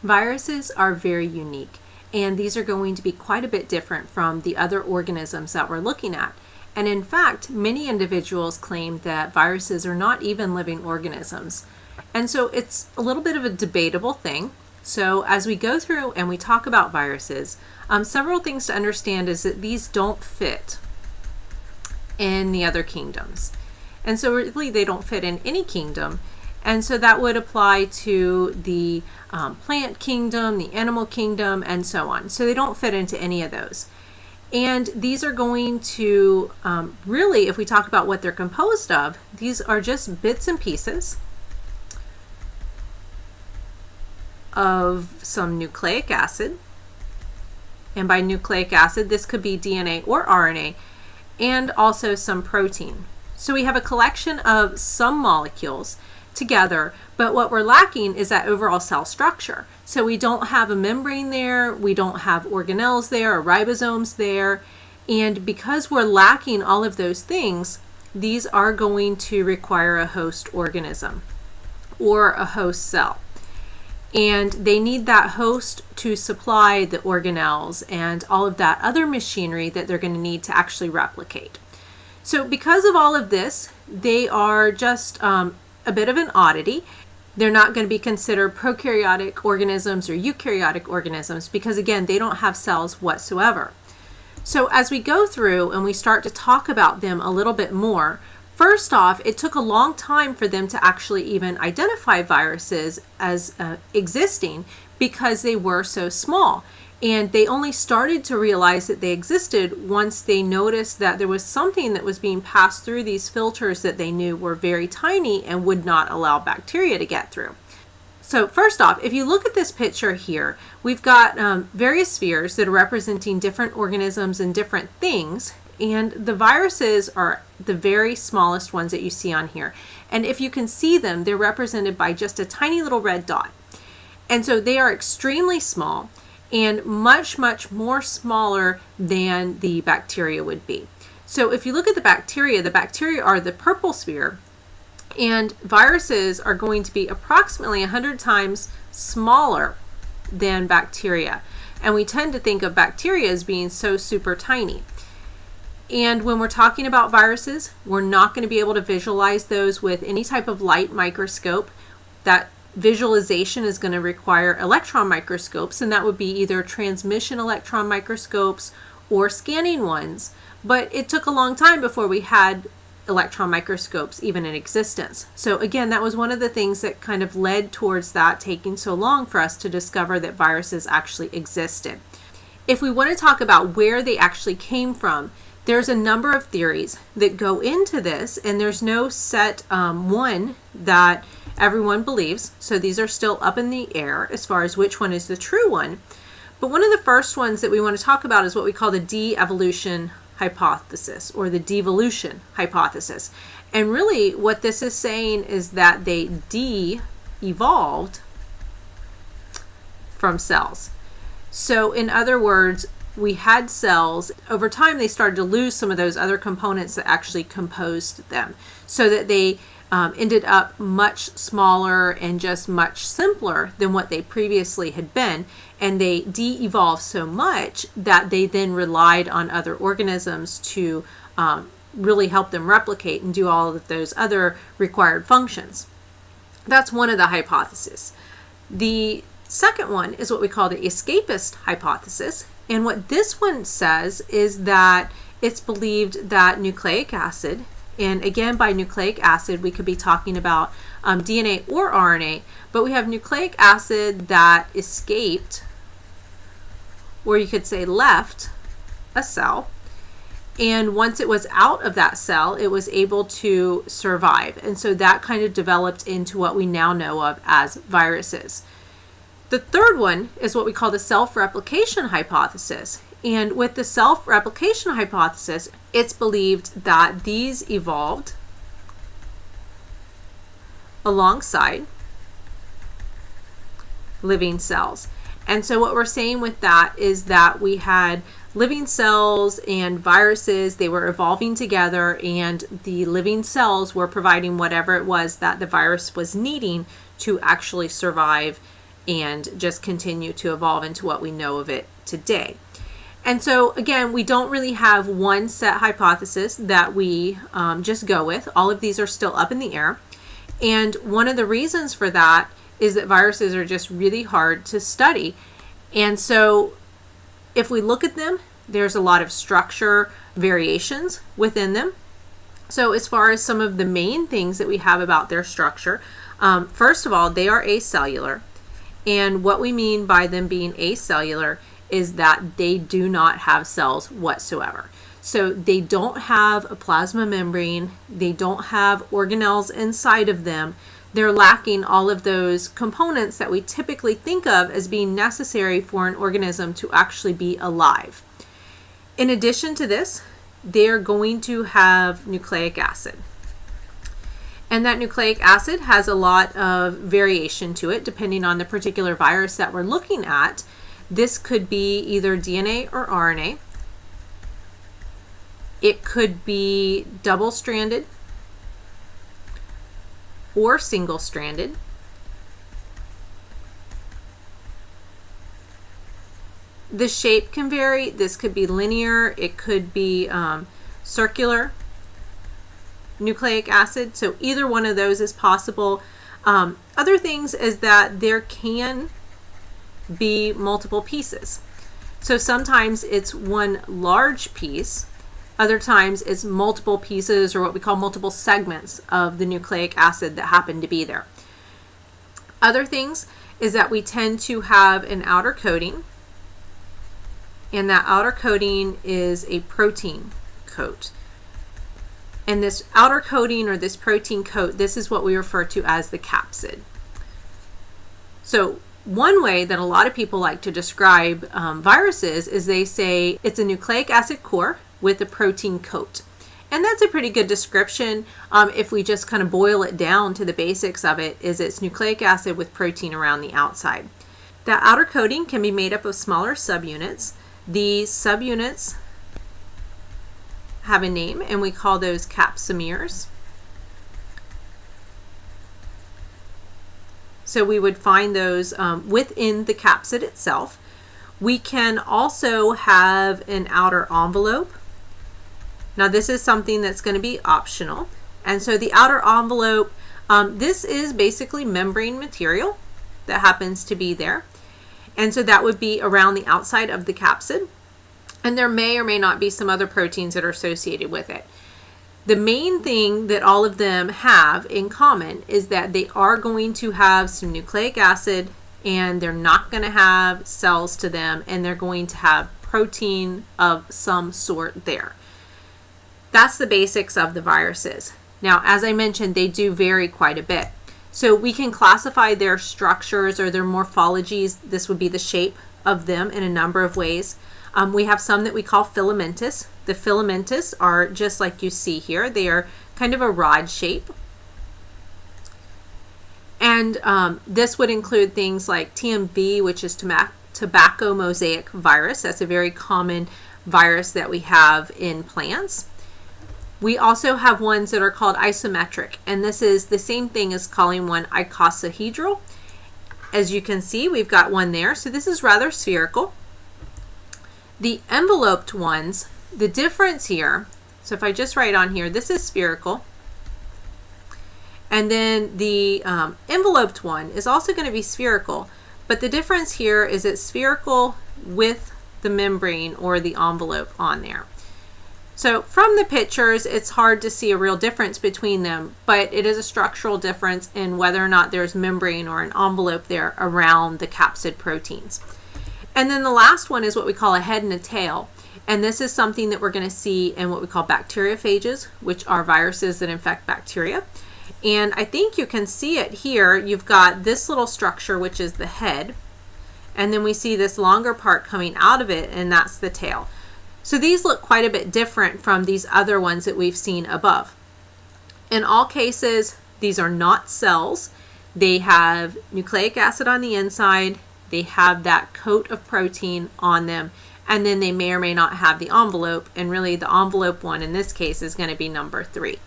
Viruses are very unique, and these are going to be quite a bit different from the other organisms that we're looking at. And in fact, many individuals claim that viruses are not even living organisms. And so it's a little bit of a debatable thing. So as we go through and we talk about viruses, several things to understand is that these don't fit in the other kingdoms. And so really they don't fit in any kingdom. And so that would apply to the plant kingdom, the animal kingdom, and so on. So they don't fit into any of those. And these are going to really, if we talk about what they're composed of, these are just bits and pieces of some nucleic acid. And by nucleic acid, this could be DNA or RNA, and also some protein. So we have a collection of some molecules together, but what we're lacking is that overall cell structure. So we don't have a membrane there, we don't have organelles there or ribosomes there, and because we're lacking all of those things, these are going to require a host organism or a host cell. And they need that host to supply the organelles and all of that other machinery that they're going to need to actually replicate. So because of all of this, they are just a bit of an oddity. They're not going to be considered prokaryotic organisms or eukaryotic organisms because, again, they don't have cells whatsoever. So as we go through and we start to talk about them a little bit more, first off, it took a long time for them to actually even identify viruses as existing because they were so small. And they only started to realize that they existed once they noticed that there was something that was being passed through these filters that they knew were very tiny and would not allow bacteria to get through. So first off, if you look at this picture here, we've got various spheres that are representing different organisms and different things. And the viruses are the very smallest ones that you see on here. And if you can see them, they're represented by just a tiny little red dot. And so they are extremely small and much, much more smaller than the bacteria would be. So if you look at the bacteria are the purple sphere, and viruses are going to be approximately 100 times smaller than bacteria. And we tend to think of bacteria as being so super tiny. And when we're talking about viruses, we're not going to be able to visualize those with any type of light microscope. That visualization is going to require electron microscopes, and that would be either transmission electron microscopes or scanning ones. But it took a long time before we had electron microscopes even in existence. So again, that was one of the things that kind of led towards that taking so long for us to discover that viruses actually existed. If we want to talk about where they actually came from, there's a number of theories that go into this, and there's no set one that everyone believes. So these are still up in the air as far as which one is the true one. But one of the first ones that we want to talk about is what we call the de-evolution hypothesis or the devolution hypothesis. And really what this is saying is that they de-evolved from cells. So in other words, we had cells. Over time, they started to lose some of those other components that actually composed them, so that they ended up much smaller and just much simpler than what they previously had been. And they de-evolved so much that they then relied on other organisms to really help them replicate and do all of those other required functions. That's one of the hypotheses. The second one is what we call the escapist hypothesis. And what this one says is that it's believed that nucleic acid, and again by nucleic acid we could be talking about DNA or RNA, but we have nucleic acid that escaped, or you could say left, a cell. And once it was out of that cell, it was able to survive. And so that kind of developed into what we now know of as viruses. The third one is what we call the self-replication hypothesis. And with the self-replication hypothesis, it's believed that these evolved alongside living cells. And so what we're saying with that is that we had living cells and viruses, they were evolving together, and the living cells were providing whatever it was that the virus was needing to actually survive and just continue to evolve into what we know of it today. And so again, we don't really have one set hypothesis that we just go with. All of these are still up in the air. And one of the reasons for that is that viruses are just really hard to study. And so if we look at them, there's a lot of structure variations within them. So as far as some of the main things that we have about their structure, first of all, they are acellular. And what we mean by them being acellular is that they do not have cells whatsoever. So they don't have a plasma membrane, they don't have organelles inside of them. They're lacking all of those components that we typically think of as being necessary for an organism to actually be alive. In addition to this, they're going to have nucleic acid. And that nucleic acid has a lot of variation to it depending on the particular virus that we're looking at. This could be either DNA or RNA. It could be double-stranded or single-stranded. The shape can vary. This could be linear. It could be circular nucleic acid. So either one of those is possible. Other things is that there can be multiple pieces. So sometimes it's one large piece. Other times it's multiple pieces, or what we call multiple segments of the nucleic acid that happen to be there. Other things is that we tend to have an outer coating, and that outer coating is a protein coat. And this outer coating, or this protein coat, this is what we refer to as the capsid. So one way that a lot of people like to describe viruses is they say it's a nucleic acid core with a protein coat. And that's a pretty good description. If we just kind of boil it down to the basics of it, is it's nucleic acid with protein around the outside. That outer coating can be made up of smaller subunits. The subunits have a name, and we call those capsomeres. So we would find those within the capsid itself. We can also have an outer envelope. Now this is something that's going to be optional. And so the outer envelope, this is basically membrane material that happens to be there. And so that would be around the outside of the capsid. And there may or may not be some other proteins that are associated with it. The main thing that all of them have in common is that they are going to have some nucleic acid, and they're not going to have cells to them, and they're going to have protein of some sort there. That's the basics of the viruses. Now, as I mentioned, they do vary quite a bit. So we can classify their structures or their morphologies. This would be the shape of them in a number of ways. We have some that we call filamentous. The filamentous are just like you see here. They are kind of a rod shape. And this would include things like TMV, which is tobacco mosaic virus. That's a very common virus that we have in plants. We also have ones that are called isometric, and this is the same thing as calling one icosahedral. As you can see, we've got one there. So this is rather spherical. The enveloped ones, the difference here, so if I just write on here, this is spherical. And then the enveloped one is also going to be spherical, but the difference here is it's spherical with the membrane or the envelope on there. So from the pictures, it's hard to see a real difference between them, but it is a structural difference in whether or not there's membrane or an envelope there around the capsid proteins. And then the last one is what we call a head and a tail. And this is something that we're going to see in what we call bacteriophages, which are viruses that infect bacteria. And I think you can see it here. You've got this little structure, which is the head. And then we see this longer part coming out of it, and that's the tail. So these look quite a bit different from these other ones that we've seen above. In all cases, these are not cells. They have nucleic acid on the inside. They have that coat of protein on them, and then they may or may not have the envelope, and really the envelope one in this case is going to be number 3.